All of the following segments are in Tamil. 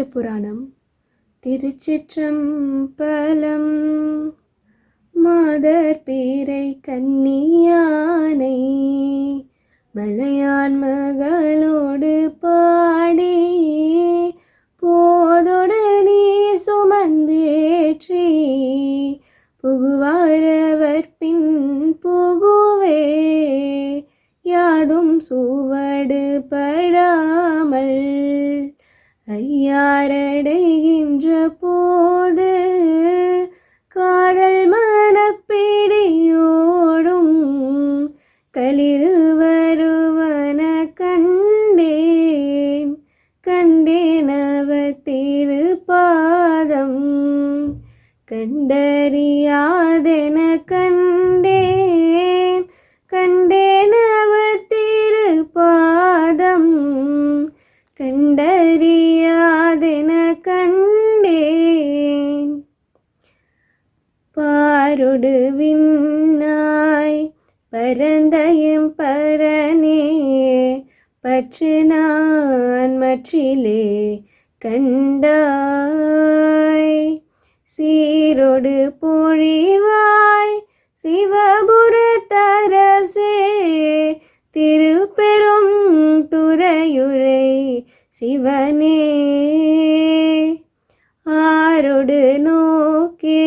புராணம். திருச்சிற்றம்பலம். மாதர் பேரை கன்னியானை மலையான் மகளோடு பாடி போதொடு நீர் சுமந்தேற்றி புகுவாரவர் பின் புகுவே யாதும் சுவடு படாமல் ஐயாரடைகின்ற போது காதல் மனப்பிடியோடும் களிறு வருவன கண்டேன் கண்டேனவர் திருப்பாதம் கண்டறியாதென கண்டேன் கண்டேனவர் திருப்பாதம் கண்டறியாதென கண்டேன். பாரொடு விண்ணாய் பரந்தயம் பரனே பற்று நான் மற்றிலே கண்டாய் சீரொடு பொழிவாய் சிவபுரத்தரசே திருப்பெரும் துறையுரை சிவனே ஆரொடு நோக்கே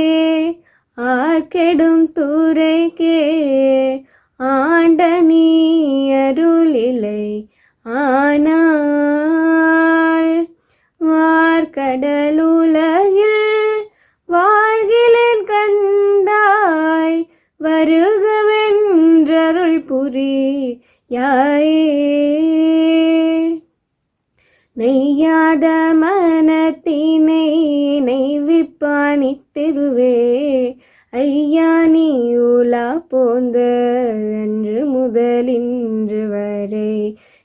ஆர்கெடும் துறைக்கே ஆண்ட நீ அருளிலை ஆனால் வார்கடலுலகில் வாழ்கிலேன் கண்டாய் வருகவென்றருள் புரியாயே நெய்யாத மனத்தினை நெய்விப்பானி திருவே ஐயா நீ உலா போந்த அன்று முதலின்று வரை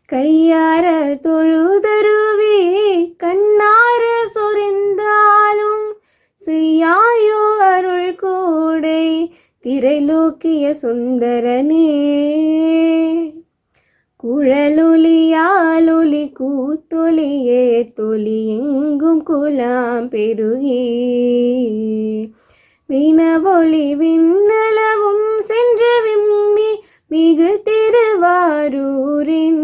கையார தொழுதருவி கண்ணார சொரிந்தாலும் செய்யாயோ அருள் கூடை திரைலோக்கிய சுந்தரனே குழலொலியாலொலி கூத்தொலியே தொலி எங்கும் குலாம் பெருகி வினவொலி விண்ணளவும் சென்று விம்மி மிகு திருவாரூரின்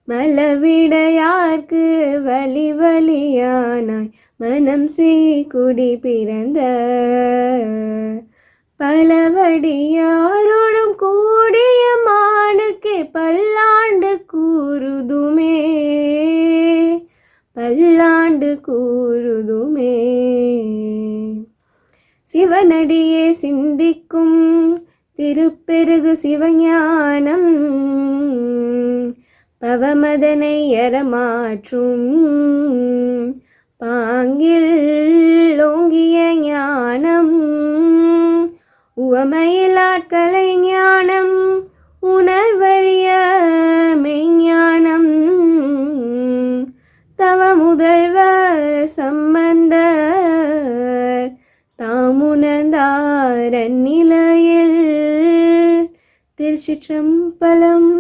மலவிடையார்க்கு வலி வலியானாய் மனம் செய்குடி பிறந்த பலவடியாரோடும் கூடிய மானுக்கே பல்லாண்டு கூறுதுமே பல்லாண்டு கூறுதுமே. சிவனடியே சிந்திக்கும் திருப்பெருகு சிவஞானம் பவமதனை எரமாற்றும் பாங்கில் ஓங்கிய ஞானம் உவமையிலாட்கலை ஞானம் உணர்வறிய மெய்ஞானம் தவ முதல்வர் சம்பந்தர் தாமுணர்ந்தார் அந்நிலையில். திருச்சிற்றம்பலம்.